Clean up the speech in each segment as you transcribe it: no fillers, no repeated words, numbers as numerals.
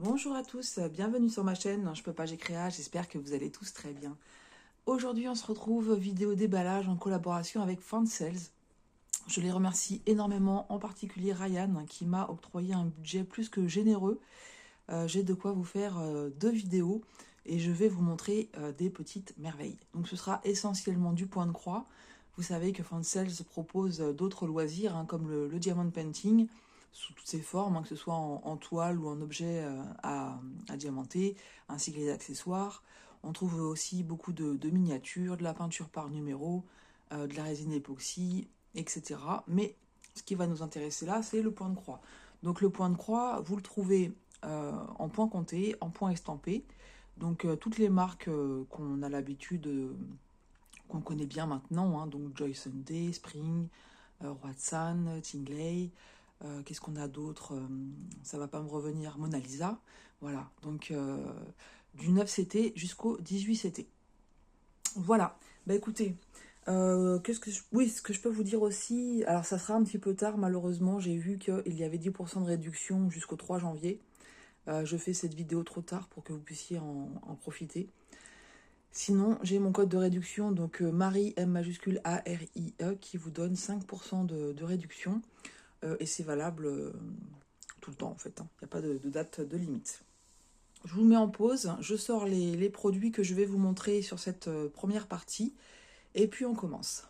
Bonjour à tous, bienvenue sur ma chaîne, je peux pas, j'ai créa, j'espère que vous allez tous très bien. Aujourd'hui on se retrouve vidéo déballage en collaboration avec Fansales. Je les remercie énormément, en particulier Ryan qui m'a octroyé un budget plus que généreux. J'ai de quoi vous faire 2 vidéos et je vais vous montrer des petites merveilles. Donc ce sera essentiellement du point de croix. Vous savez que Fansales propose d'autres loisirs comme le diamond painting sous toutes ses formes, que ce soit en toile ou en objet à diamanter, ainsi que les accessoires. On trouve aussi beaucoup de miniatures, de la peinture par numéro, de la résine époxy, etc. Mais ce qui va nous intéresser là, c'est le point de croix. Donc le point de croix, vous le trouvez en point compté, en point estampé. Donc toutes les marques qu'on a l'habitude, qu'on connaît bien maintenant, donc Joy Sunday, Spring, Watson, Tingley, qu'est-ce qu'on a d'autre, ça va pas me revenir, Mona Lisa, voilà, donc du 9CT jusqu'au 18CT. Voilà, bah écoutez, ce que je peux vous dire aussi, alors ça sera un petit peu tard malheureusement, j'ai vu qu'il y avait 10% de réduction jusqu'au 3 janvier. Je fais cette vidéo trop tard pour que vous puissiez en profiter. Sinon, j'ai mon code de réduction, donc Marie, M majuscule A-R-I-E, qui vous donne 5% de réduction. Et c'est valable tout le temps en fait. Il n'y a pas de date de limite. Je vous mets en pause, je sors les produits que je vais vous montrer sur cette première partie. Et puis on commence.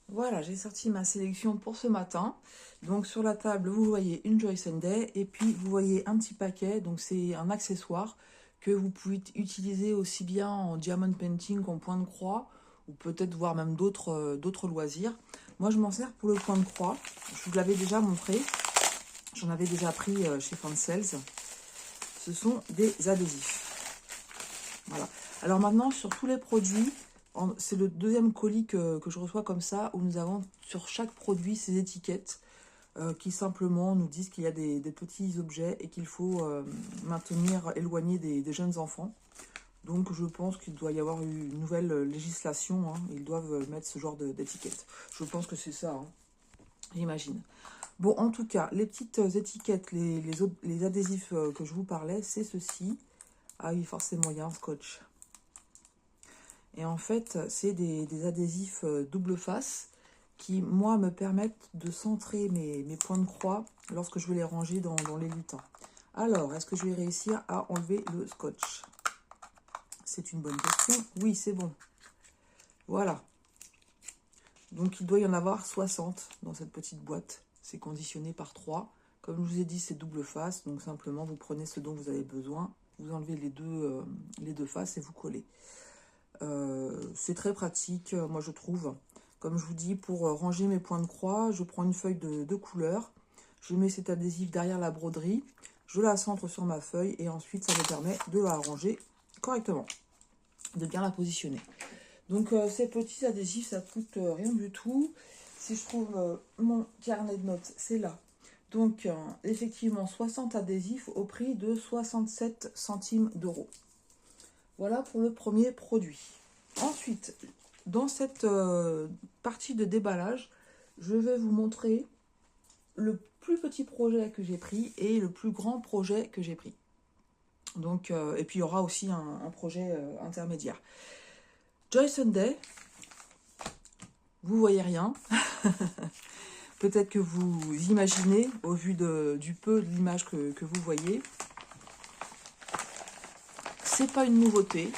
Voilà, j'ai sorti ma sélection pour ce matin. Donc sur la table, vous voyez une Joy Sunday et puis vous voyez un petit paquet. Donc c'est un accessoire que vous pouvez utiliser aussi bien en diamond painting qu'en point de croix ou peut-être voir même d'autres loisirs. Moi, je m'en sers pour le point de croix. Je vous l'avais déjà montré. J'en avais déjà pris chez Fansales. Ce sont des adhésifs. Voilà. Alors maintenant, sur tous les produits, c'est le deuxième colis que je reçois comme ça, où nous avons sur chaque produit ces étiquettes qui simplement nous disent qu'il y a des petits objets et qu'il faut maintenir éloignés des jeunes enfants. Donc je pense qu'il doit y avoir une nouvelle législation, ils doivent mettre ce genre d'étiquette. Je pense que c'est ça, j'imagine. Bon, en tout cas, les petites étiquettes, les adhésifs que je vous parlais, c'est ceci. Ah oui, forcément, il y a un scotch. Et en fait, c'est des adhésifs double face qui, moi, me permettent de centrer mes points de croix lorsque je vais les ranger dans les lutins. Alors, est-ce que je vais réussir à enlever le scotch? C'est une bonne question. Oui, c'est bon. Voilà. Donc, il doit y en avoir 60 dans cette petite boîte. C'est conditionné par 3. Comme je vous ai dit, c'est double face. Donc, simplement, vous prenez ce dont vous avez besoin. Vous enlevez les deux faces et vous collez. C'est très pratique, moi, je trouve. Comme je vous dis, pour ranger mes points de croix, je prends une feuille de couleur. Je mets cet adhésif derrière la broderie. Je la centre sur ma feuille et ensuite, ça me permet de la ranger correctement, de bien la positionner. Donc ces petits adhésifs, ça coûte rien du tout. Si je trouve mon carnet de notes, c'est là. Donc effectivement, 60 adhésifs au prix de 67 centimes d'euros. Voilà pour le premier produit. Ensuite, dans cette partie de déballage, je vais vous montrer le plus petit projet que j'ai pris et le plus grand projet que j'ai pris. Donc, et puis il y aura aussi un projet intermédiaire. Joy Sunday, vous voyez rien. Peut-être que vous imaginez, au vu du peu de l'image que vous voyez. C'est pas une nouveauté,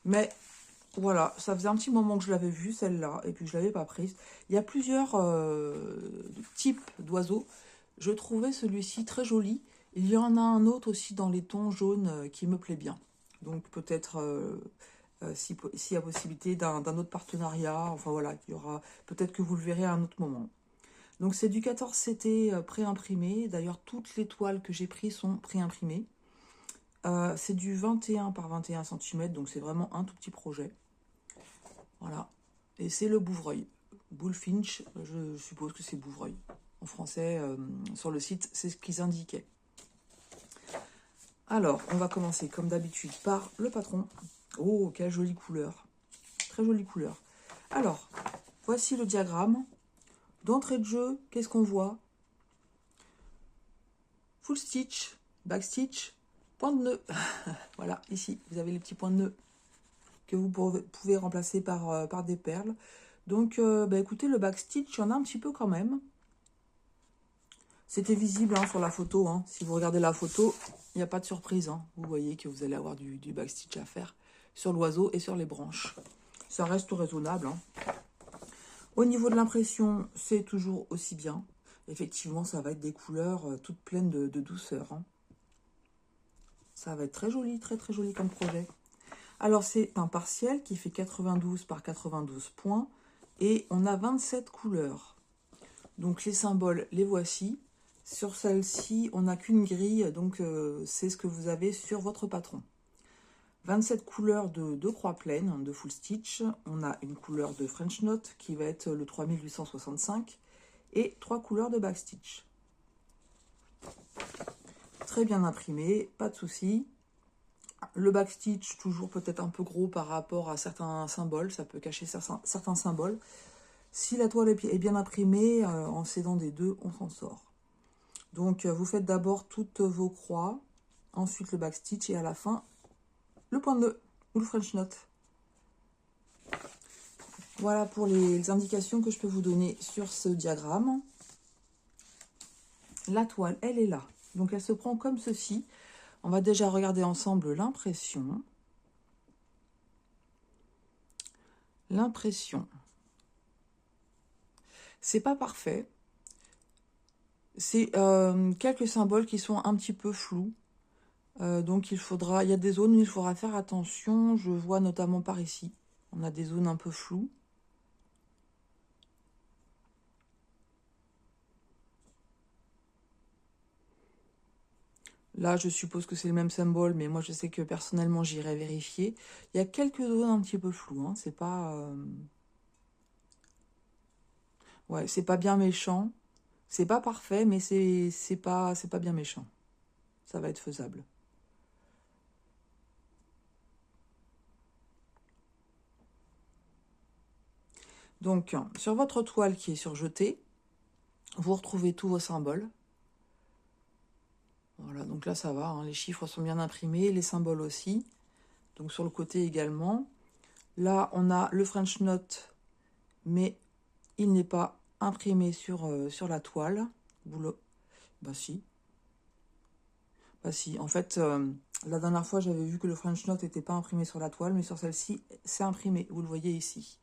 mais voilà, ça faisait un petit moment que je l'avais vue, celle-là, et puis je ne l'avais pas prise. Il y a plusieurs types d'oiseaux. Je trouvais celui-ci très joli. Il y en a un autre aussi dans les tons jaunes qui me plaît bien. Donc peut-être... s'il y a possibilité d'un autre partenariat, enfin voilà, il y aura peut-être que vous le verrez à un autre moment. Donc c'est du 14CT pré-imprimé, d'ailleurs toutes les toiles que j'ai prises sont pré-imprimées. C'est du 21 par 21 cm, donc c'est vraiment un tout petit projet. Voilà, et c'est le Bouvreuil. Bullfinch, je suppose que c'est Bouvreuil. En français, sur le site, c'est ce qu'ils indiquaient. Alors, on va commencer comme d'habitude par le patron. Oh, quelle jolie couleur. Très jolie couleur. Alors, voici le diagramme. D'entrée de jeu, qu'est-ce qu'on voit? Full stitch, backstitch, point de nœud. Voilà, ici, vous avez les petits points de nœud que vous pouvez remplacer par des perles. Donc, bah, écoutez, le backstitch, il y en a un petit peu quand même. C'était visible hein, sur la photo. Hein. Si vous regardez la photo, il n'y a pas de surprise. Hein. Vous voyez que vous allez avoir du backstitch à faire sur l'oiseau et sur les branches. Ça reste raisonnable. Hein. Au niveau de l'impression, c'est toujours aussi bien. Effectivement, ça va être des couleurs toutes pleines de douceur. Hein. Ça va être très joli, très très joli comme projet. Alors, c'est un partiel qui fait 92 par 92 points. Et on a 27 couleurs. Donc, les symboles, les voici. Sur celle-ci, on n'a qu'une grille. Donc, c'est ce que vous avez sur votre patron. 27 couleurs de croix pleine, de full stitch. On a une couleur de French Knot qui va être le 3865. Et 3 couleurs de backstitch. Très bien imprimé, pas de souci. Le backstitch, toujours peut-être un peu gros par rapport à certains symboles. Ça peut cacher certains symboles. Si la toile est bien imprimée, en s'aidant des deux, on s'en sort. Donc, vous faites d'abord toutes vos croix. Ensuite, le backstitch. Et à la fin, le point de nœud ou le French Knot. Voilà pour les indications que je peux vous donner sur ce diagramme. La toile, elle est là. Donc, elle se prend comme ceci. On va déjà regarder ensemble l'impression. L'impression. C'est pas parfait. C'est quelques symboles qui sont un petit peu flous. Donc, il y a des zones où il faudra faire attention. Je vois notamment par ici. On a des zones un peu floues. Là, je suppose que c'est le même symbole, mais moi, je sais que personnellement, j'irai vérifier. Il y a quelques zones un petit peu floues. Hein. C'est pas... Ouais, c'est pas bien méchant. C'est pas parfait, mais c'est pas bien méchant. Ça va être faisable. Donc, sur votre toile qui est surjetée, vous retrouvez tous vos symboles. Voilà, donc là, ça va. Hein, les chiffres sont bien imprimés, les symboles aussi. Donc, sur le côté également. Là, on a le French Knot, mais il n'est pas imprimé sur la toile. Bah si. Bah si. En fait, la dernière fois, j'avais vu que le French Knot n'était pas imprimé sur la toile, mais sur celle-ci, c'est imprimé. Vous le voyez ici.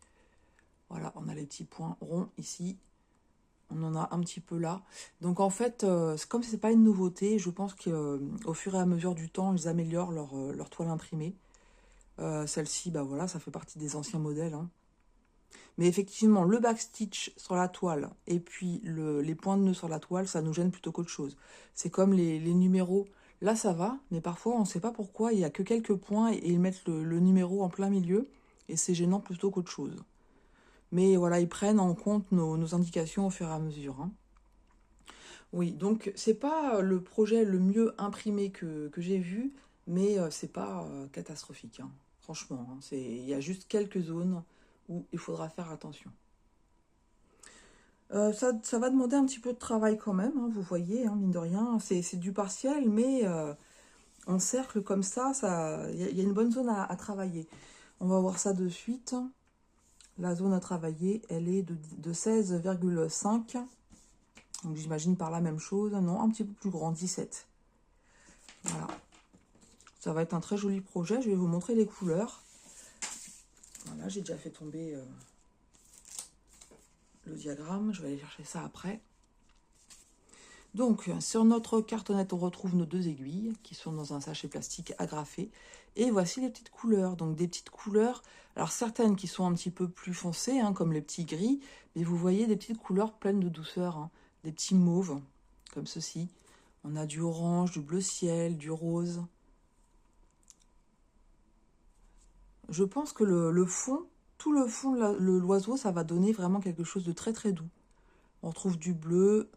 Voilà, on a les petits points ronds ici. On en a un petit peu là. Donc en fait, comme ce n'est pas une nouveauté, je pense qu'au fur et à mesure du temps, ils améliorent leur toile imprimée. Celle-ci, bah voilà, ça fait partie des anciens modèles. Hein. Mais effectivement, le backstitch sur la toile et puis les points de nœud sur la toile, ça nous gêne plutôt qu'autre chose. C'est comme les numéros. Là, ça va, mais parfois, on ne sait pas pourquoi. Il n'y a que quelques points et ils mettent le numéro en plein milieu. Et c'est gênant plutôt qu'autre chose. Mais voilà, ils prennent en compte nos indications au fur et à mesure. Hein. Oui, donc c'est pas le projet le mieux imprimé que j'ai vu, mais c'est pas catastrophique. Hein. Franchement, hein, il y a juste quelques zones où il faudra faire attention. Ça va demander un petit peu de travail quand même, hein, vous voyez, hein, mine de rien. C'est du partiel, mais en cercle comme ça, y a une bonne zone à travailler. On va voir ça de suite. La zone à travailler, elle est de 16,5. Donc j'imagine par la même chose. Non, un petit peu plus grand, 17. Voilà. Ça va être un très joli projet. Je vais vous montrer les couleurs. Voilà, j'ai déjà fait tomber le diagramme. Je vais aller chercher ça après. Donc, sur notre cartonnette, on retrouve nos deux aiguilles qui sont dans un sachet plastique agrafé. Et voici les petites couleurs. Donc, des petites couleurs, alors certaines qui sont un petit peu plus foncées, hein, comme les petits gris, mais vous voyez des petites couleurs pleines de douceur, hein, des petits mauves, comme ceci. On a du orange, du bleu ciel, du rose. Je pense que le fond, tout le fond de l'oiseau, ça va donner vraiment quelque chose de très très doux. On retrouve du bleu,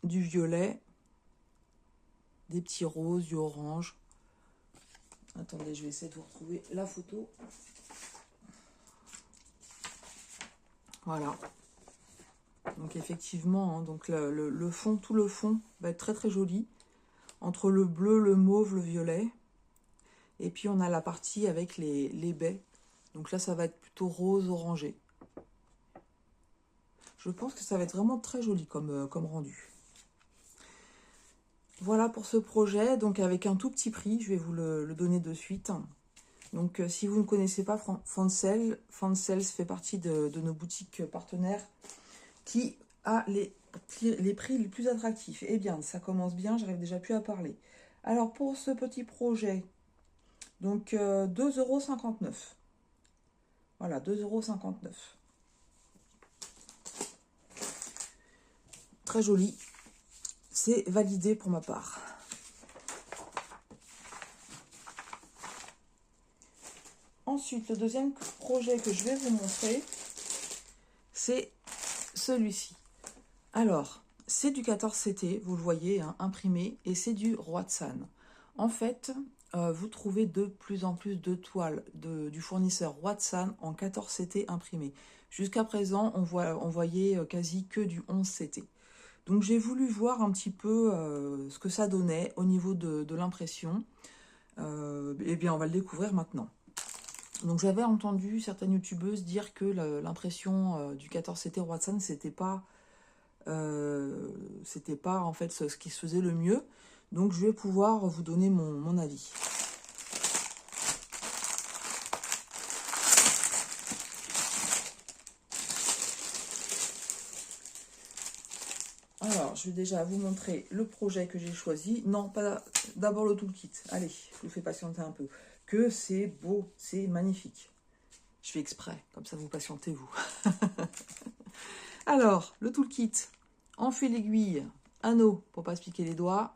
du violet, des petits roses, du orange. Attendez, je vais essayer de vous retrouver la photo. Voilà. Donc effectivement, hein, donc le fond, tout le fond va être très très joli. entre le bleu, le mauve, le violet. Et puis on a la partie avec les baies. Donc là, ça va être plutôt rose orangé. Je pense que ça va être vraiment très joli comme rendu. Voilà pour ce projet, donc avec un tout petit prix, je vais vous le donner de suite. Donc si vous ne connaissez pas Fancel fait partie de nos boutiques partenaires qui a les prix les plus attractifs. Eh bien, ça commence bien, j'arrive déjà plus à parler. Alors pour ce petit projet, donc 2,59 €. Voilà, 2,59 €. Très joli. C'est validé pour ma part. Ensuite, le deuxième projet que je vais vous montrer, c'est celui-ci. Alors, c'est du 14CT, vous le voyez, hein, imprimé, et c'est du Watsan. En fait, vous trouvez de plus en plus de toiles du fournisseur Watsan en 14CT imprimé. Jusqu'à présent, on voyait quasi que du 11CT. Donc j'ai voulu voir un petit peu ce que ça donnait au niveau de l'impression. Eh bien, on va le découvrir maintenant. Donc j'avais entendu certaines youtubeuses dire que l'impression du 14CT Watsan, c'était pas en fait ce qui se faisait le mieux. Donc je vais pouvoir vous donner mon avis. Alors, je vais déjà vous montrer le projet que j'ai choisi. Non, pas d'abord le toolkit. Allez, je vous fais patienter un peu. Que c'est beau, c'est magnifique. Je fais exprès, comme ça vous patientez vous. Alors, le toolkit, on fait l'aiguille, anneau pour pas se piquer les doigts.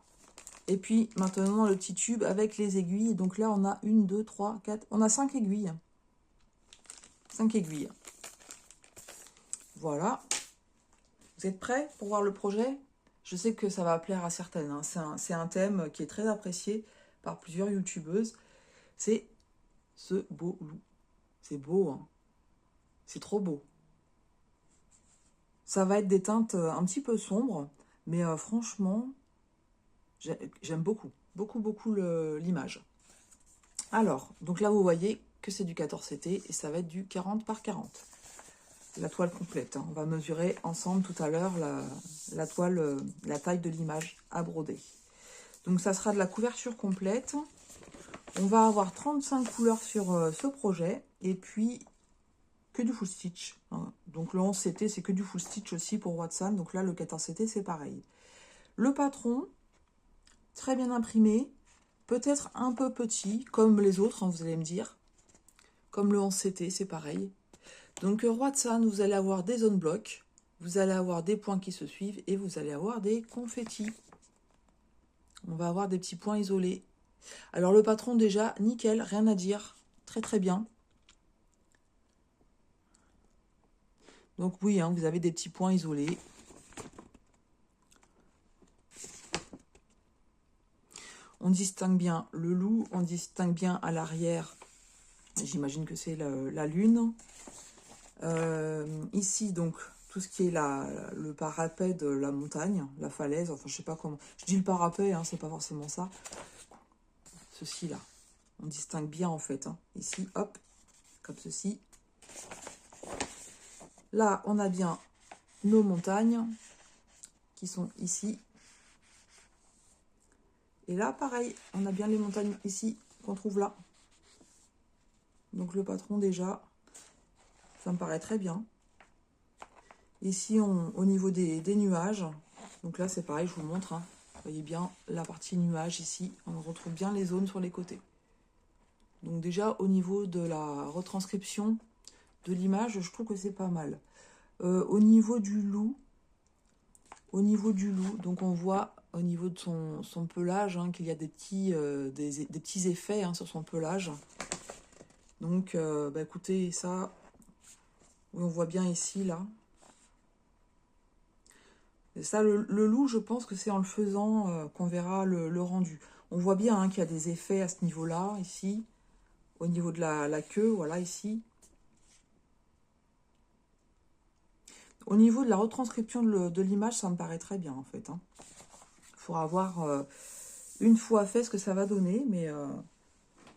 Et puis maintenant le petit tube avec les aiguilles. Donc là on a 1, 2, 3, 4, on a 5 aiguilles. 5 aiguilles. Voilà. Vous êtes prêts pour voir le projet? Je sais que ça va plaire à certaines. Hein. C'est un thème qui est très apprécié par plusieurs youtubeuses. C'est ce beau loup. C'est beau, hein. C'est trop beau. Ça va être des teintes un petit peu sombres, mais franchement, j'aime beaucoup. Beaucoup l'image. Alors, donc là vous voyez que c'est du 14CT et ça va être du 40 par 40. La toile complète. Hein. On va mesurer ensemble tout à l'heure la toile, la taille de l'image à broder. Donc ça sera de la couverture complète. On va avoir 35 couleurs sur ce projet et puis que du full stitch. Hein. Donc le 11CT c'est que du full stitch aussi pour Watsan. Donc là le 14CT c'est pareil. Le patron, très bien imprimé, peut-être un peu petit comme les autres, hein, vous allez me dire. Comme le 11CT c'est pareil. Donc Watsan, vous allez avoir des zones blocs, vous allez avoir des points qui se suivent et vous allez avoir des confettis. On va avoir des petits points isolés. Alors le patron déjà, nickel, rien à dire, très très bien. Donc oui, hein, vous avez des petits points isolés. On distingue bien le loup, on distingue bien à l'arrière, j'imagine que c'est la lune. Ici donc, tout ce qui est le parapet de la montagne, la falaise, enfin je sais pas comment, je dis le parapet, hein, c'est pas forcément ça. Ceci là, on distingue bien en fait, hein. Ici, hop, comme ceci. Là, on a bien nos montagnes qui sont ici. Et là, pareil, on a bien les montagnes ici qu'on trouve là. Donc le patron déjà, ça me paraît très bien. Ici, au niveau des nuages, donc là c'est pareil, je vous montre, hein. Vous voyez bien la partie nuages ici, on retrouve bien les zones sur les côtés. Donc déjà au niveau de la retranscription de l'image, je trouve que c'est pas mal. Au niveau du loup, donc on voit au niveau de son pelage, hein, qu'il y a des petits effets, hein, sur son pelage. Donc bah écoutez, ça, on voit bien ici là. Et ça, le loup, je pense que c'est en le faisant qu'on verra le rendu. On voit bien, hein, qu'il y a des effets à ce niveau-là, ici. Au niveau de la queue, voilà, ici. Au niveau de la retranscription de l'image, ça me paraît très bien, en fait. Hein. Il faudra voir une fois fait ce que ça va donner, mais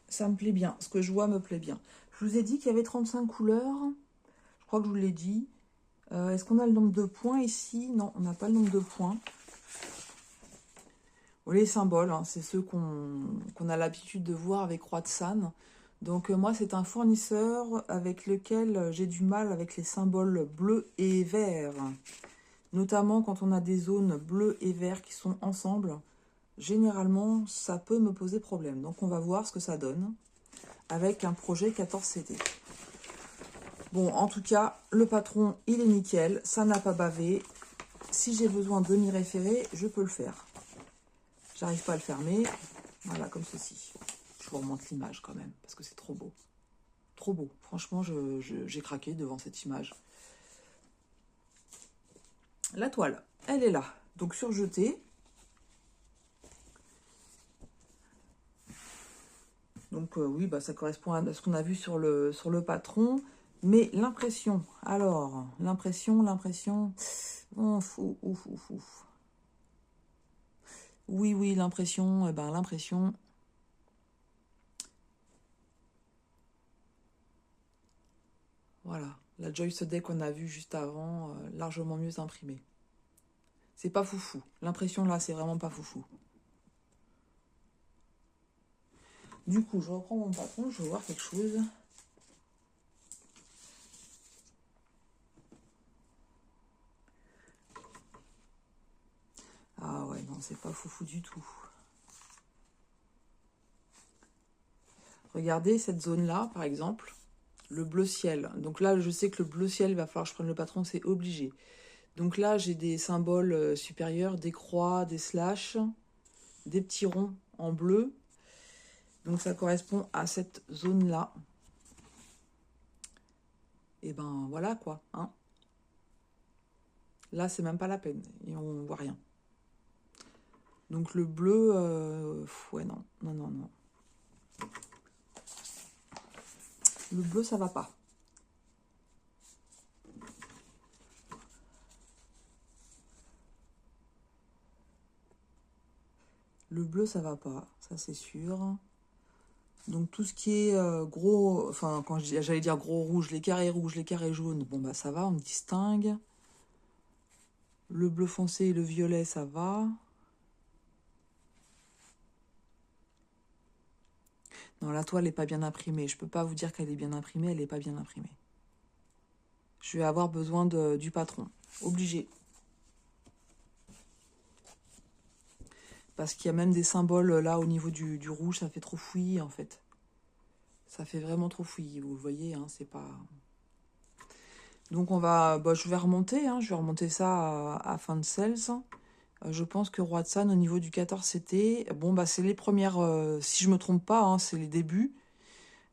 ça me plaît bien. Ce que je vois me plaît bien. Je vous ai dit qu'il y avait 35 couleurs. Je crois que je vous l'ai dit. Est-ce qu'on a le nombre de points ici? Non, on n'a pas le nombre de points. Bon, les symboles, hein, c'est ceux qu'on a l'habitude de voir avec Roatsan. Donc moi, c'est un fournisseur avec lequel j'ai du mal avec les symboles bleus et verts. Notamment quand on a des zones bleues et verts qui sont ensemble. Généralement, ça peut me poser problème. Donc on va voir ce que ça donne avec un projet 14CT. Bon, en tout cas, le patron, il est nickel. Ça n'a pas bavé. Si j'ai besoin de m'y référer, je peux le faire. J'arrive pas à le fermer. Voilà, comme ceci. Je vous remonte l'image quand même, parce que c'est trop beau. Trop beau. Franchement, j'ai craqué devant cette image. La toile, elle est là. Donc surjetée. Donc oui, bah, ça correspond à ce qu'on a vu sur le patron. Mais l'impression, alors, l'impression, ouf, ouf, ouf, ouf. Oui, l'impression, l'impression. Voilà, la Joyce Day qu'on a vue juste avant, largement mieux imprimée. C'est pas foufou. L'impression là, c'est vraiment pas foufou. Du coup, je reprends mon patron, je veux voir quelque chose. Ah ouais, non, c'est pas foufou du tout. Regardez cette zone-là, par exemple, le bleu ciel. Donc là, je sais que le bleu ciel, il va falloir que je prenne le patron, c'est obligé. Donc là, j'ai des symboles supérieurs, des croix, des slashes, des petits ronds en bleu. Donc ça correspond à cette zone-là. Et ben voilà quoi. Hein. Là, c'est même pas la peine. Et on voit rien. Donc le bleu, ouais, non. Le bleu, ça va pas. Le bleu, ça va pas, ça c'est sûr. Donc tout ce qui est gros, enfin quand j'allais dire gros rouge, les carrés rouges, les carrés jaunes, bon bah ça va, on distingue. Le bleu foncé et le violet, ça va. Non, la toile n'est pas bien imprimée. Je peux pas vous dire qu'elle est bien imprimée, elle n'est pas bien imprimée. Je vais avoir besoin du patron. Obligé. Parce qu'il y a même des symboles là au niveau du rouge, ça fait trop fouillis en fait. Ça fait vraiment trop fouillis, vous le voyez, hein, c'est pas... Donc on va, je vais remonter, hein, je vais remonter ça à Fansels. Je pense que Roatsan au niveau du 14CT, bon bah c'est les premières, si je me trompe pas, hein, c'est les débuts.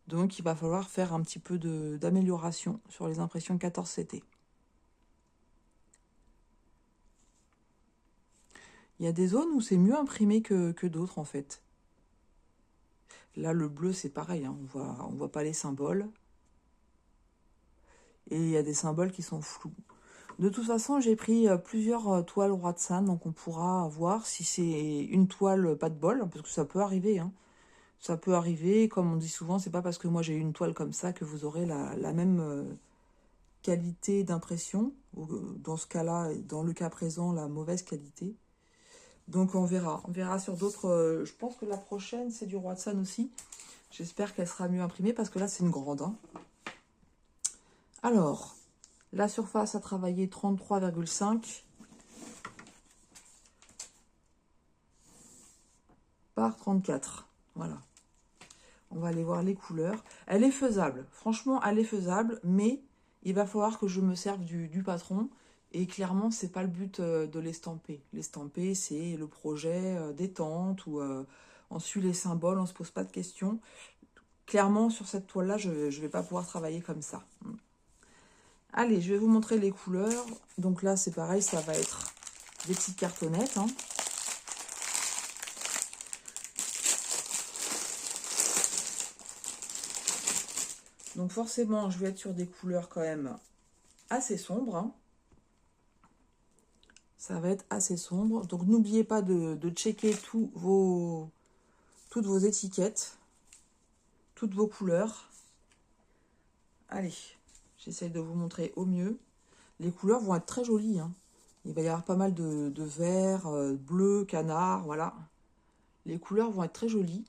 Donc il va falloir faire un petit peu d'amélioration sur les impressions 14CT. Il y a des zones où c'est mieux imprimé que d'autres en fait. Là le bleu c'est pareil, hein, on voit pas les symboles. Et il y a des symboles qui sont flous. De toute façon, j'ai pris plusieurs toiles Roatsan, donc on pourra voir si c'est une toile pas de bol, parce que ça peut arriver. Hein. Ça peut arriver, comme on dit souvent, c'est pas parce que moi j'ai une toile comme ça que vous aurez la même qualité d'impression. Dans ce cas-là, dans le cas présent, la mauvaise qualité. Donc on verra sur d'autres. Je pense que la prochaine, c'est du Roatsan aussi. J'espère qu'elle sera mieux imprimée, parce que là, c'est une grande. Hein. Alors... La surface à travailler 33,5 par 34. Voilà. On va aller voir les couleurs. Elle est faisable. Franchement, elle est faisable, mais il va falloir que je me serve du patron. Et clairement, c'est pas le but de l'estamper. L'estamper, c'est le projet détente où on suit les symboles, on se pose pas de questions. Clairement, sur cette toile-là, je ne vais pas pouvoir travailler comme ça. Allez, je vais vous montrer les couleurs. Donc là, c'est pareil, ça va être des petites cartonnettes. Hein. Donc forcément, je vais être sur des couleurs quand même assez sombres. Hein. Ça va être assez sombre. Donc, n'oubliez pas de checker toutes vos étiquettes, toutes vos couleurs. Allez, j'essaye de vous montrer au mieux. Les couleurs vont être très jolies, hein. Il va y avoir pas mal de vert, bleu, canard, voilà. Les couleurs vont être très jolies.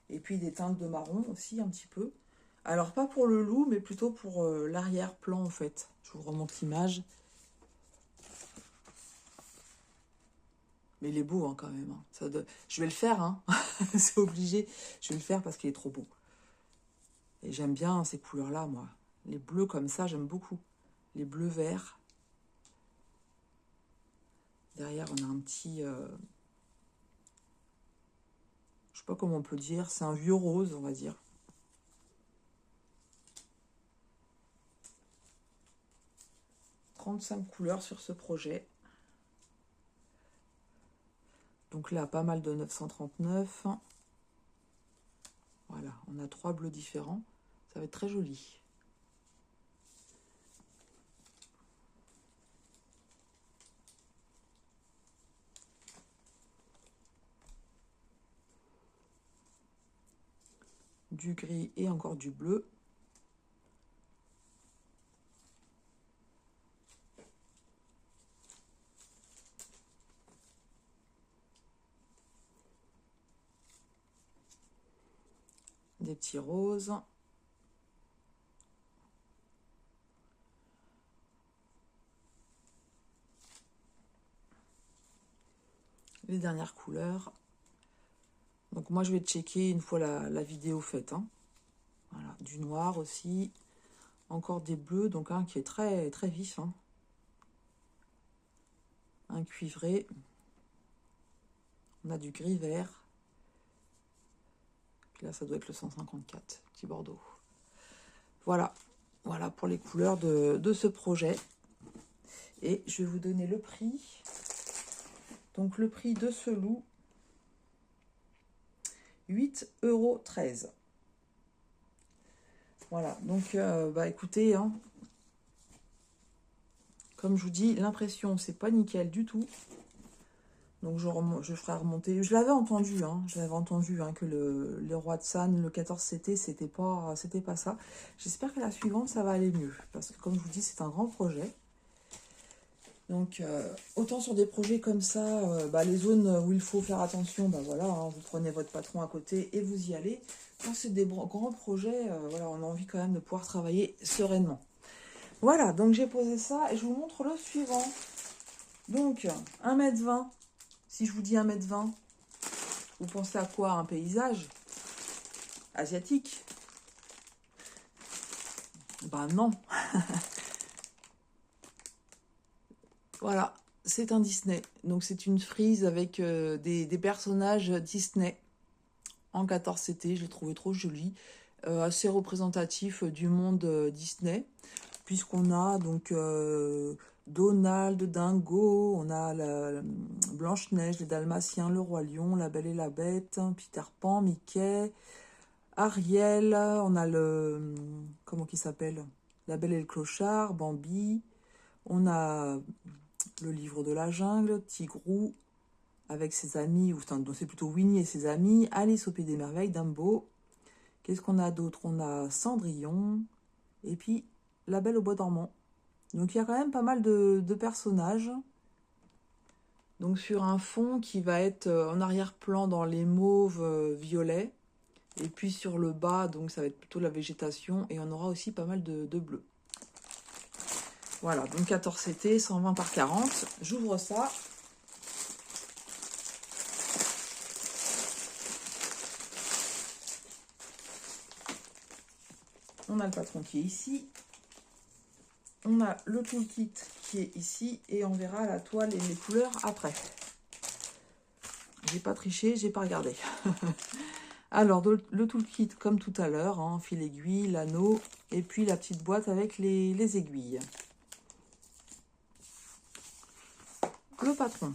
Et puis des teintes de marron aussi, un petit peu. Alors, pas pour le loup, mais plutôt pour l'arrière-plan, en fait. Je vous remonte l'image. Mais il est beau, hein, quand même. Hein. Je vais le faire, hein. C'est obligé. Je vais le faire parce qu'il est trop beau. Et j'aime bien ces couleurs-là, moi. Les bleus comme ça, j'aime beaucoup. Les bleus verts. Derrière, on a un petit... je sais pas comment on peut dire. C'est un vieux rose, on va dire. « 35 couleurs sur ce projet. Donc là, pas mal de 939. Voilà, on a 3 bleus différents. Ça va être très joli. Du gris et encore du bleu. Des petits roses. Les dernières couleurs. Donc moi je vais checker une fois la vidéo faite. Hein. Voilà, du noir aussi. Encore des bleus, donc un qui est très très vif. Hein. Un cuivré. On a du gris vert. Puis là ça doit être le 154, petit bordeaux. Voilà, voilà pour les couleurs de ce projet. Et je vais vous donner le prix. Donc le prix de ce loup, 8,13 €. Voilà, donc bah écoutez, hein, comme je vous dis, l'impression c'est pas nickel du tout. Donc je ferai remonter. Je l'avais entendu, hein, que le roi de San, le 14CT, c'était pas ça. J'espère que la suivante, ça va aller mieux. Parce que comme je vous dis, c'est un grand projet. Donc, autant sur des projets comme ça, bah, les zones où il faut faire attention, bah voilà, hein, vous prenez votre patron à côté et vous y allez. Quand c'est des grands projets, voilà, on a envie quand même de pouvoir travailler sereinement. Voilà, donc j'ai posé ça et je vous montre le suivant. Donc, 1,20 m. Si je vous dis 1,20 m, vous pensez à quoi? Un paysage asiatique? Ben non. Voilà, c'est un Disney. Donc c'est une frise avec des personnages Disney en 14CT. Je l'ai trouvé trop joli. Assez représentatif du monde Disney. Puisqu'on a donc Donald, Dingo, on a la Blanche-Neige, les Dalmatiens, le Roi Lion, la Belle et la Bête, Peter Pan, Mickey, Ariel, on a le... comment qu'il s'appelle? La Belle et le Clochard, Bambi, on a le Livre de la Jungle, Tigrou, avec ses amis, ou c'est plutôt Winnie et ses amis, Alice au Pays des Merveilles, Dumbo. Qu'est-ce qu'on a d'autre? On a Cendrillon, et puis La Belle au Bois dormant. Donc il y a quand même pas mal de personnages. Donc sur un fond qui va être en arrière-plan dans les mauves violets. Et puis sur le bas, donc ça va être plutôt la végétation. Et on aura aussi pas mal de bleu. Voilà, donc 14CT, 120 par 40. J'ouvre ça. On a le patron qui est ici. On a le toolkit qui est ici. Et on verra la toile et les couleurs après. J'ai pas triché, j'ai pas regardé. Alors, le toolkit comme tout à l'heure, hein, fil aiguille, l'anneau, et puis la petite boîte avec les aiguilles. Le patron.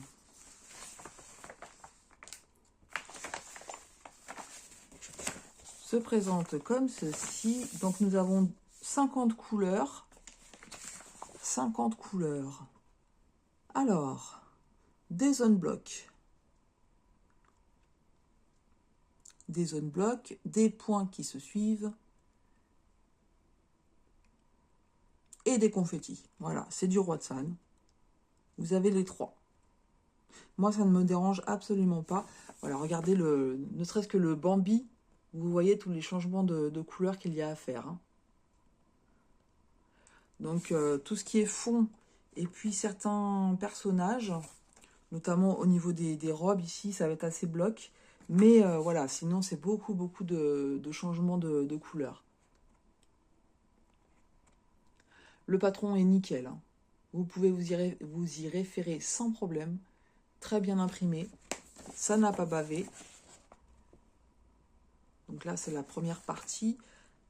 Se présente comme ceci. Donc, nous avons 50 couleurs. 50 couleurs. Alors, des zones blocs. Des zones blocs, des points qui se suivent. Et des confettis. Voilà, c'est du roi de San. Vous avez les trois. Moi, ça ne me dérange absolument pas. Voilà, regardez, ne serait-ce que le Bambi, vous voyez tous les changements de couleurs qu'il y a à faire. Hein. Donc, tout ce qui est fond, et puis certains personnages, notamment au niveau des robes, ici, ça va être assez bloc. Mais voilà, sinon, c'est beaucoup de changements de couleurs. Le patron est nickel. Hein. Vous pouvez vous y référer sans problème. Très bien imprimé. Ça n'a pas bavé. Donc là, c'est la première partie.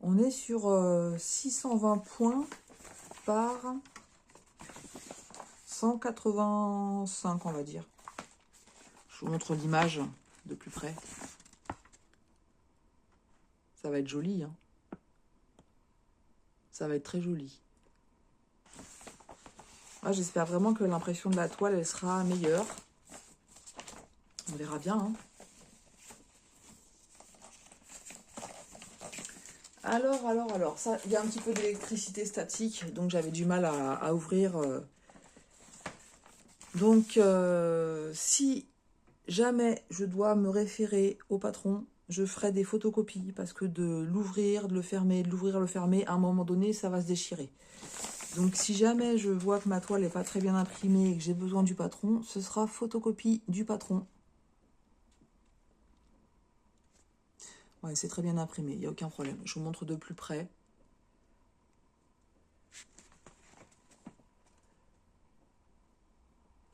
On est sur 620 points par 185, on va dire. Je vous montre l'image de plus près. Ça va être joli. Hein. Ça va être très joli. Ah, j'espère vraiment que l'impression de la toile, elle sera meilleure. On verra bien. Hein. Alors, ça, il y a un petit peu d'électricité statique, donc j'avais du mal à ouvrir. Donc, si jamais je dois me référer au patron, je ferai des photocopies, parce que de l'ouvrir, de le fermer, de l'ouvrir, le fermer, à un moment donné, ça va se déchirer. Donc, si jamais je vois que ma toile n'est pas très bien imprimée et que j'ai besoin du patron, ce sera photocopie du patron. Ouais, c'est très bien imprimé, il n'y a aucun problème. Je vous montre de plus près.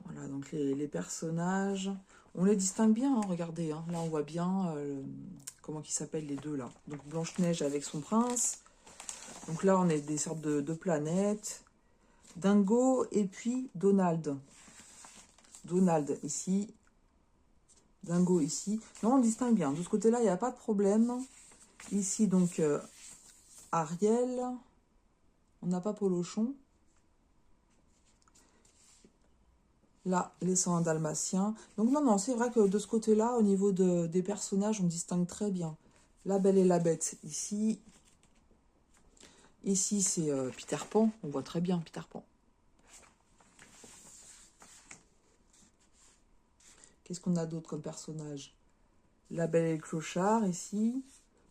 Voilà, donc les personnages, on les distingue bien, hein, regardez. Hein, là, on voit bien, comment ils s'appellent les deux, là. Donc, Blanche-Neige avec son prince. Donc là, on est des sortes de planètes. Dingo et puis Donald. Donald ici. Dingo ici. Non, on distingue bien. De ce côté-là, il n'y a pas de problème. Ici, donc, Ariel. On n'a pas Polochon. Là, les 101 dalmatiens. Donc, non, c'est vrai que de ce côté-là, au niveau des personnages, on distingue très bien. La Belle et la Bête, ici. Ici, c'est Peter Pan. On voit très bien Peter Pan. Qu'est-ce qu'on a d'autre comme personnage? La Belle et le Clochard, ici.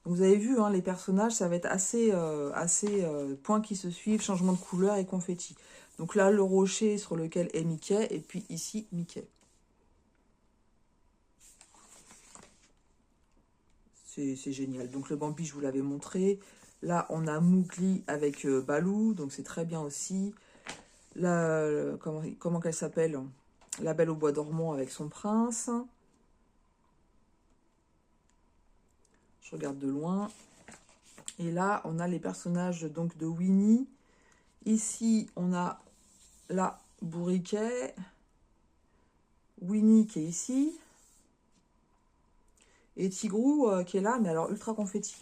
Donc, vous avez vu, hein, les personnages, ça va être assez points qui se suivent, changement de couleur et confetti. Donc là, le rocher sur lequel est Mickey, et puis ici, Mickey. C'est génial. Donc le Bambi, je vous l'avais montré. Là, on a Mowgli avec Baloo, donc c'est très bien aussi. Là, comment qu'elle s'appelle? La Belle au bois dormant avec son prince. Je regarde de loin. Et là, on a les personnages donc de Winnie. Ici, on a la Bourriquet. Winnie qui est ici. Et Tigrou qui est là, mais alors ultra confetti.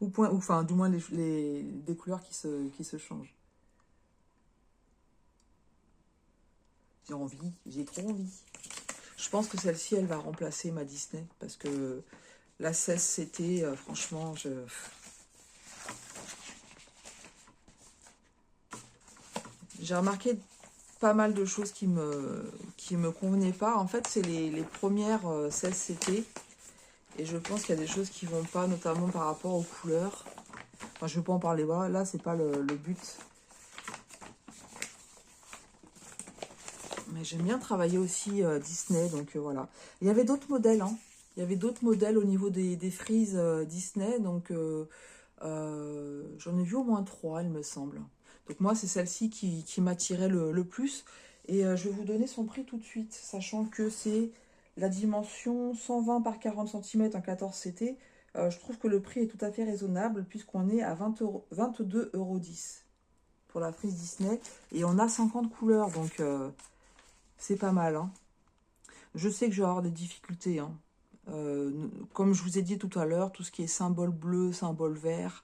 Enfin, du moins des couleurs qui se changent. J'ai envie, j'ai trop envie. Je pense que celle-ci, elle va remplacer ma Disney. Parce que la 16CT, franchement, j'ai remarqué pas mal de choses qui me convenaient pas. En fait, c'est les premières 16CT. Et je pense qu'il y a des choses qui vont pas, notamment par rapport aux couleurs. Enfin, je ne vais pas en parler, voilà, là, c'est pas le but. Mais j'aime bien travailler aussi Disney, donc voilà. Il y avait d'autres modèles, hein. Il y avait d'autres modèles au niveau des frises Disney, donc j'en ai vu au moins 3, il me semble. Donc moi, c'est celle-ci qui m'attirait le plus. Et je vais vous donner son prix tout de suite, sachant que c'est la dimension 120 par 40 cm en 14 CT. Je trouve que le prix est tout à fait raisonnable, puisqu'on est à 22,10 € pour la frise Disney. Et on a 50 couleurs, donc c'est pas mal. Hein. Je sais que je vais avoir des difficultés. Hein. Comme je vous ai dit tout à l'heure, tout ce qui est symbole bleu, symbole vert,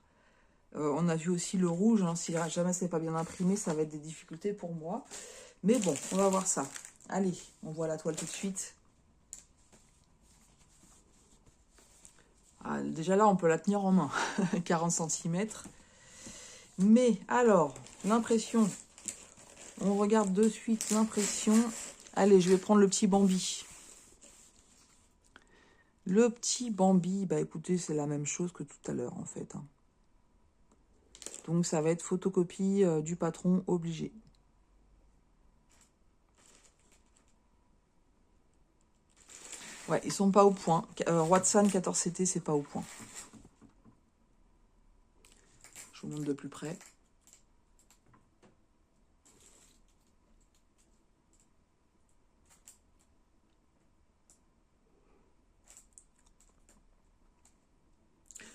On a vu aussi le rouge, hein. Si jamais c'est pas bien imprimé, ça va être des difficultés pour moi. Mais bon, on va voir ça. Allez, on voit la toile tout de suite. Ah, déjà là, on peut la tenir en main. 40 cm. Mais alors, l'impression. On regarde de suite l'impression. Allez, je vais prendre le petit Bambi. Le petit Bambi, bah écoutez, c'est la même chose que tout à l'heure en fait, hein. Donc ça va être photocopie du patron obligé. Ouais, ils sont pas au point. Watson 14CT, c'est pas au point. Je vous montre de plus près.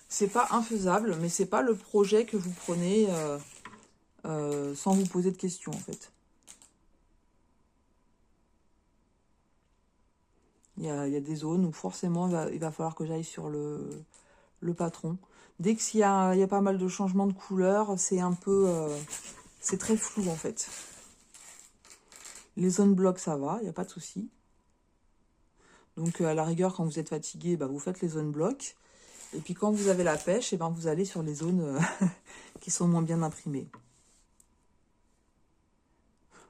C'est pas infaisable, mais c'est pas le projet que vous prenez sans vous poser de questions en fait. Il y a des zones où forcément il va falloir que j'aille sur le patron. Dès qu'il y a pas mal de changements de couleur, c'est un peu... c'est très flou en fait. Les zones blocs, ça va, il n'y a pas de souci. Donc à la rigueur, quand vous êtes fatigué, bah, vous faites les zones blocs. Et puis quand vous avez la pêche, et ben, vous allez sur les zones qui sont moins bien imprimées.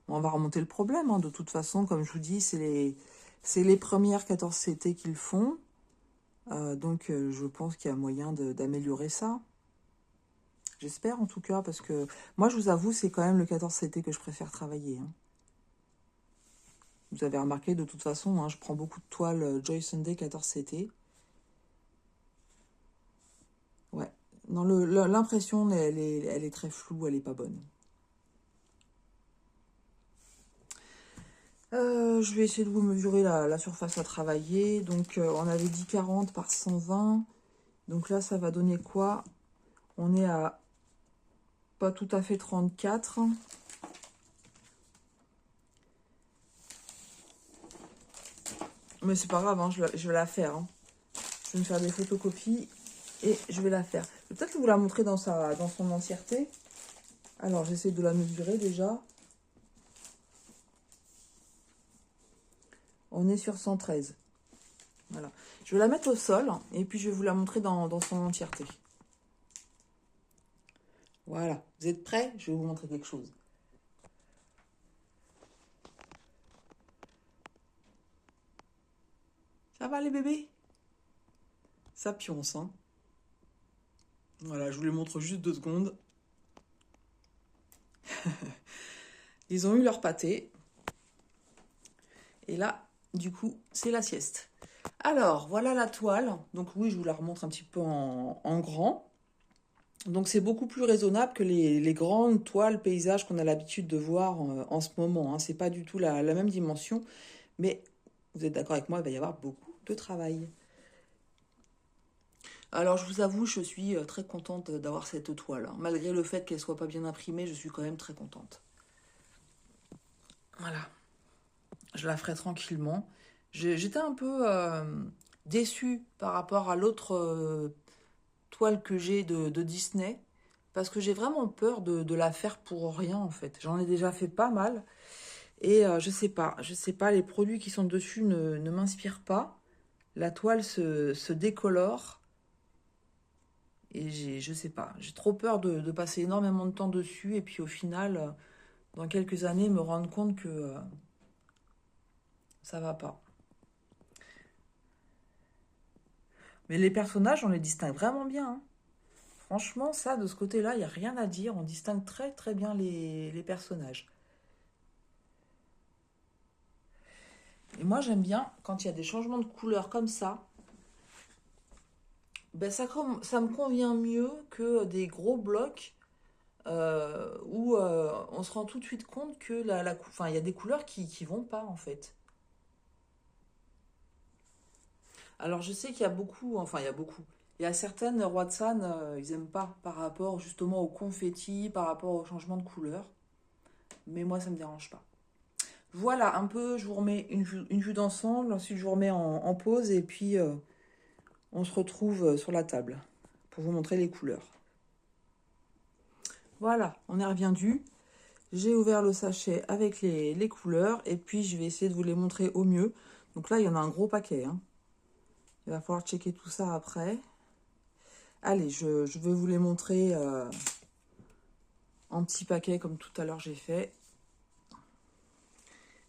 Bon, on va remonter le problème, hein. De toute façon, comme je vous dis, c'est les premières 14CT qu'ils font. Donc je pense qu'il y a moyen d'améliorer ça. J'espère en tout cas, parce que moi je vous avoue, c'est quand même le 14CT que je préfère travailler, hein. Vous avez remarqué, de toute façon, hein, je prends beaucoup de toiles Joy Sunday 14CT. Ouais, non, l'impression, elle est très floue, elle n'est pas bonne. Je vais essayer de vous mesurer la surface à travailler. Donc, on avait dit 40 par 120. Donc là, ça va donner quoi? On est à pas tout à fait 34. Mais c'est pas grave, hein, je vais la faire, hein. Je vais me faire des photocopies et je vais la faire. Je vais peut-être vous la montrer dans son entièreté. Alors, j'essaie de la mesurer déjà. On est sur 113. Voilà. Je vais la mettre au sol et puis je vais vous la montrer dans son entièreté. Voilà. Vous êtes prêts? Je vais vous montrer quelque chose. Ça va les bébés? Ça pionce, hein. Voilà, je vous les montre juste 2 secondes. Ils ont eu leur pâté. Et là, du coup, c'est la sieste. Alors, voilà la toile. Donc oui, je vous la remontre un petit peu en grand. Donc c'est beaucoup plus raisonnable que les grandes toiles paysages qu'on a l'habitude de voir en ce moment, hein. C'est pas du tout la même dimension. Mais vous êtes d'accord avec moi, il va y avoir beaucoup de travail. Alors je vous avoue, je suis très contente d'avoir cette toile, hein. Malgré le fait qu'elle soit pas bien imprimée, je suis quand même très contente. Voilà. Je la ferai tranquillement. J'étais un peu déçue par rapport à l'autre toile que j'ai de Disney, parce que j'ai vraiment peur de la faire pour rien en fait. J'en ai déjà fait pas mal, et je sais pas, les produits qui sont dessus ne m'inspirent pas. La toile se décolore, et je sais pas, j'ai trop peur de passer énormément de temps dessus, et puis au final, dans quelques années, me rendre compte que ça va pas. Mais les personnages, on les distingue vraiment bien, hein. Franchement, ça, de ce côté-là, il n'y a rien à dire. On distingue très très bien les personnages. Et moi, j'aime bien quand il y a des changements de couleur comme ça. Ben, ça me convient mieux que des gros blocs où on se rend tout de suite compte que enfin, il y a des couleurs qui vont pas, en fait. Alors, je sais qu'il y a beaucoup, enfin, il y a beaucoup. Il y a certaines Watson, ils aiment pas par rapport justement au confetti, par rapport au changement de couleur. Mais moi, ça me dérange pas. Voilà, un peu, je vous remets une vue d'ensemble, ensuite je vous remets en pause et puis on se retrouve sur la table pour vous montrer les couleurs. Voilà, on est reviendu. J'ai ouvert le sachet avec les couleurs et puis je vais essayer de vous les montrer au mieux. Donc là, il y en a un gros paquet, hein. Il va falloir checker tout ça après. Allez, je vais vous les montrer en petits paquets comme tout à l'heure j'ai fait.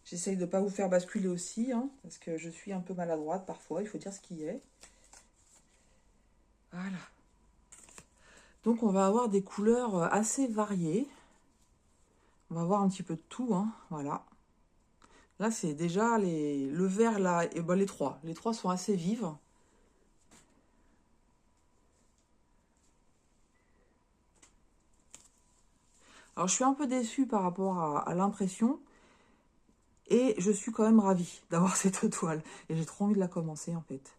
J'essaye de ne pas vous faire basculer aussi, hein, parce que je suis un peu maladroite parfois, il faut dire ce qui est. Voilà. Donc on va avoir des couleurs assez variées. On va voir un petit peu de tout, hein, voilà. Là, c'est déjà le vert, là, et ben, les trois. Les trois sont assez vives. Alors, je suis un peu déçue par rapport à l'impression. Et je suis quand même ravie d'avoir cette toile. Et j'ai trop envie de la commencer, en fait.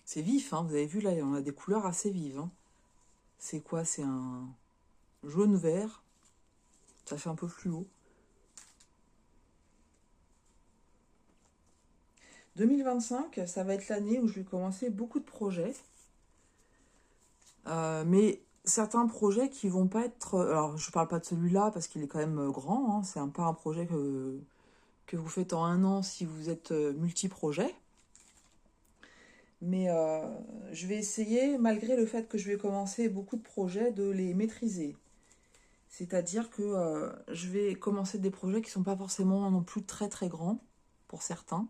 C'est vif, hein. Vous avez vu, là, on a des couleurs assez vives, hein. C'est quoi? C'est un jaune-vert. Ça fait un peu fluo. 2025, ça va être l'année où je vais commencer beaucoup de projets. Mais certains projets qui vont pas être... Alors, je parle pas de celui-là parce qu'il est quand même grand, hein. C'est pas un projet que vous faites en un an si vous êtes multi-projet. Mais je vais essayer, malgré le fait que je vais commencer beaucoup de projets, de les maîtriser. C'est-à-dire que je vais commencer des projets qui ne sont pas forcément non plus très très grands, pour certains.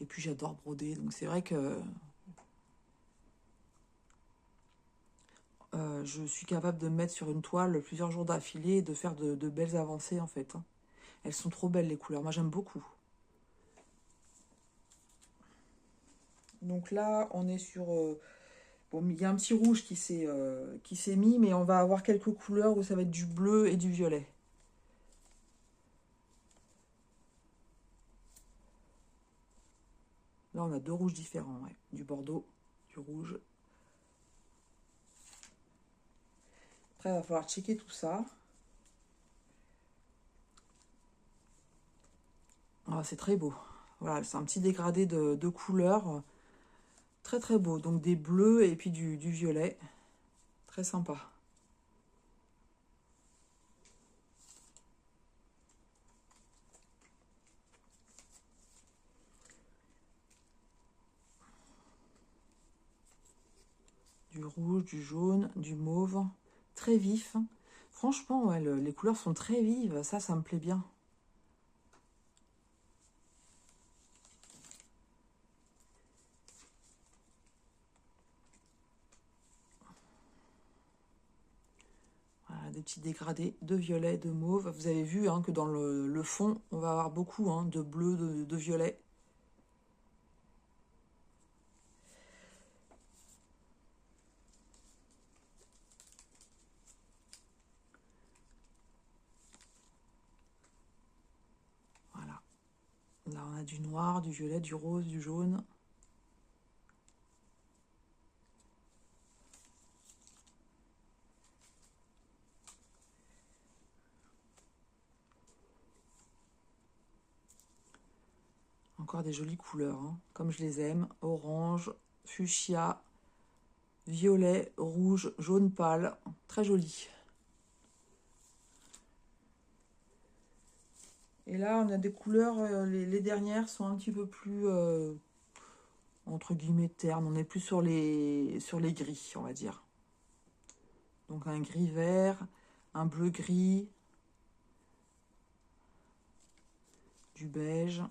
Et puis j'adore broder, donc c'est vrai que je suis capable de me mettre sur une toile plusieurs jours d'affilée et de faire de belles avancées en fait, hein. Elles sont trop belles les couleurs, moi j'aime beaucoup. Donc là, on est sur... bon, il y a un petit rouge qui s'est mis, mais on va avoir quelques couleurs où ça va être du bleu et du violet. Là, on a deux rouges différents, ouais. Du bordeaux, du rouge. Après, il va falloir checker tout ça. Ah, c'est très beau. Voilà, c'est un petit dégradé de couleurs. Très très beau. Donc des bleus et puis du violet. Très sympa. Du rouge, du jaune, du mauve. Très vif. Franchement, ouais, les couleurs sont très vives. Ça me plaît bien. Voilà, des petits dégradés de violet, de mauve. Vous avez vu hein, que dans le fond, on va avoir beaucoup hein, de bleu, de violet. Voilà. Là, on a du noir, du violet, du rose, du jaune. Encore des jolies couleurs, hein, comme je les aime. Orange, fuchsia, violet, rouge, jaune pâle. Très joli. Et là, on a des couleurs, les dernières sont un petit peu plus, entre guillemets, ternes. On est plus sur les gris, on va dire. Donc un gris vert, un bleu gris, du beige.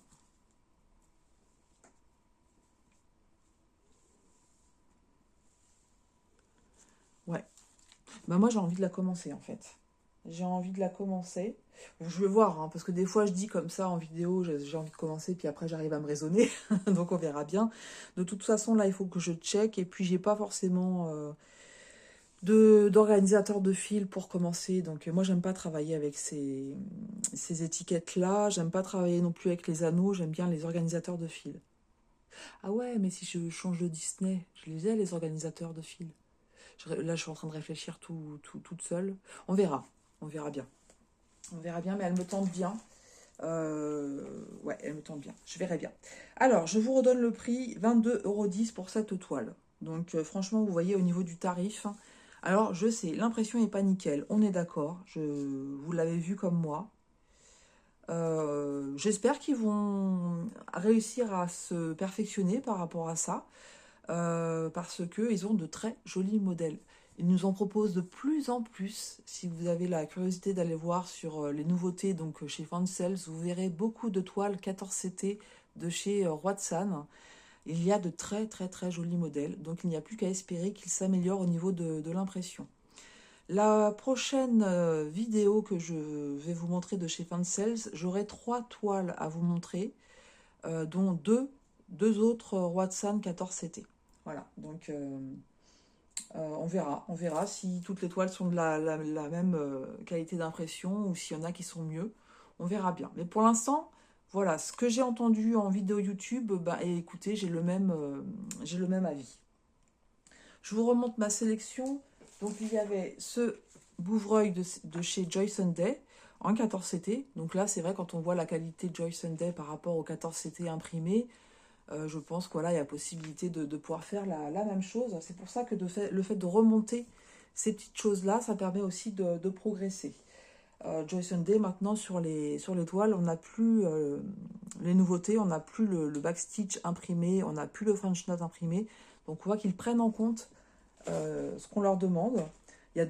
Ouais. Bah moi, j'ai envie de la commencer, en fait. J'ai envie de la commencer. Je vais voir, hein, parce que des fois, je dis comme ça en vidéo, j'ai envie de commencer, puis après, j'arrive à me raisonner. Donc, on verra bien. De toute façon, là, il faut que je check. Et puis, j'ai pas forcément d'organisateur de fil pour commencer. Donc, moi, j'aime pas travailler avec ces étiquettes-là. J'aime pas travailler non plus avec les anneaux. J'aime bien les organisateurs de fil. Ah ouais, mais si je change de Disney, je les ai, les organisateurs de fil. Là, je suis en train de réfléchir toute seule. On verra. On verra bien. On verra bien, mais elle me tente bien. Ouais, elle me tente bien. Je verrai bien. Alors, je vous redonne le prix, 22,10 € pour cette toile. Donc franchement, vous voyez au niveau du tarif. Alors je sais, l'impression n'est pas nickel, on est d'accord. Vous l'avez vu comme moi. J'espère qu'ils vont réussir à se perfectionner par rapport à ça. Parce qu'ils ont de très jolis modèles. Ils nous en proposent de plus en plus. Si vous avez la curiosité d'aller voir sur les nouveautés donc chez Fansels, vous verrez beaucoup de toiles 14CT de chez Watsan. Il y a de très très très jolis modèles, donc il n'y a plus qu'à espérer qu'ils s'améliorent au niveau de l'impression. La prochaine vidéo que je vais vous montrer de chez Fansels, j'aurai 3 toiles à vous montrer, dont deux autres Watsan 14CT. Voilà, donc on verra si toutes les toiles sont de la même qualité d'impression ou s'il y en a qui sont mieux. On verra bien. Mais pour l'instant, voilà, ce que j'ai entendu en vidéo YouTube, et écoutez, j'ai le même avis. Je vous remonte ma sélection. Donc il y avait ce Bouvreuil de chez Joy Sunday en 14CT. Donc là, c'est vrai, quand on voit la qualité de Joy Sunday par rapport au 14CT imprimé, je pense qu'il y a possibilité de pouvoir faire la même chose. C'est pour ça que le fait de remonter ces petites choses-là, ça permet aussi de progresser. Joy Sunday, maintenant, sur les toiles, on n'a plus les nouveautés, on n'a plus le backstitch imprimé, on n'a plus le French Knot imprimé. Donc on voit qu'ils prennent en compte ce qu'on leur demande. Il y a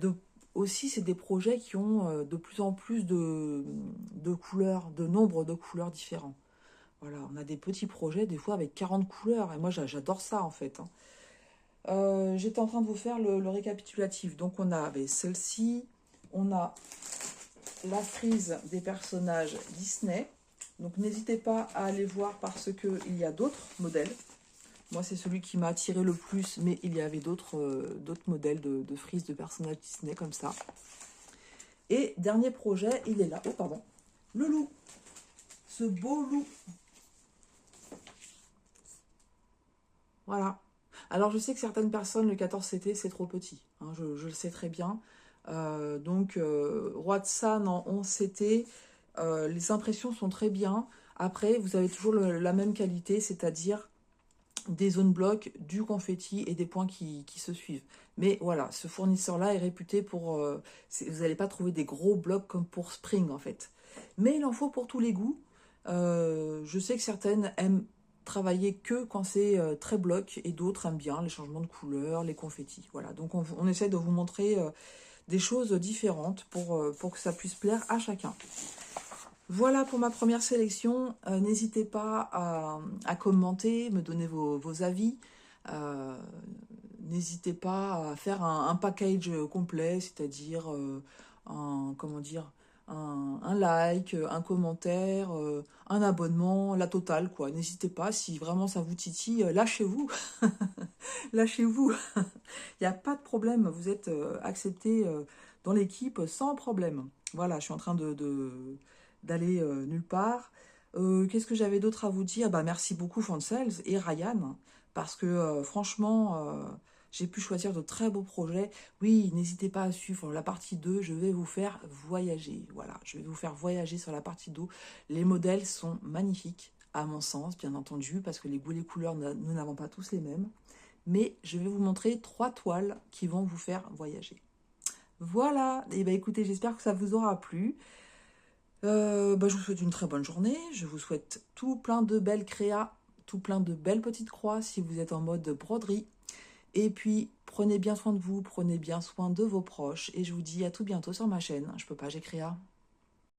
aussi, c'est des projets qui ont de plus en plus de couleurs, de nombre de couleurs différents. Voilà, on a des petits projets, des fois avec 40 couleurs, et moi j'adore ça en fait. J'étais en train de vous faire le récapitulatif. Donc on avait celle-ci, on a la frise des personnages Disney. Donc n'hésitez pas à aller voir parce qu'il y a d'autres modèles. Moi c'est celui qui m'a attiré le plus, mais il y avait d'autres modèles de frises de personnages Disney comme ça. Et dernier projet, il est là. Oh pardon, le loup. Ce beau loup. Voilà. Alors, je sais que certaines personnes, le 14CT, c'est trop petit. Hein, je le sais très bien. Watsan en 11CT, les impressions sont très bien. Après, vous avez toujours la même qualité, c'est-à-dire des zones blocs, du confetti et des points qui se suivent. Mais voilà, ce fournisseur-là est réputé pour... vous n'allez pas trouver des gros blocs comme pour Spring, en fait. Mais il en faut pour tous les goûts. Je sais que certaines aiment travailler que quand c'est très bloc et d'autres aiment bien les changements de couleur, les confettis. Voilà, donc on essaie de vous montrer des choses différentes pour que ça puisse plaire à chacun. Voilà pour ma première sélection. N'hésitez pas à commenter, me donner vos avis. N'hésitez pas à faire un package complet, c'est-à-dire comment dire, un like, un commentaire, un abonnement, la totale, quoi. N'hésitez pas, si vraiment ça vous titille, lâchez-vous. Lâchez-vous. Il n'y a pas de problème, vous êtes accepté dans l'équipe sans problème. Voilà, je suis en train d'aller nulle part. Qu'est-ce que j'avais d'autre à vous dire? Merci beaucoup Fansels et Ryan, parce que franchement, j'ai pu choisir de très beaux projets. Oui, n'hésitez pas à suivre la partie 2, je vais vous faire voyager. Voilà, je vais vous faire voyager sur la partie 2. Les modèles sont magnifiques, à mon sens, bien entendu, parce que les goûts et les couleurs, nous n'avons pas tous les mêmes. Mais je vais vous montrer 3 toiles qui vont vous faire voyager. Voilà, et écoutez, j'espère que ça vous aura plu. Je vous souhaite une très bonne journée, je vous souhaite tout plein de belles créas, tout plein de belles petites croix si vous êtes en mode broderie. Et puis, prenez bien soin de vous, prenez bien soin de vos proches, et je vous dis à tout bientôt sur ma chaîne. Je peux pas, j'ai créa.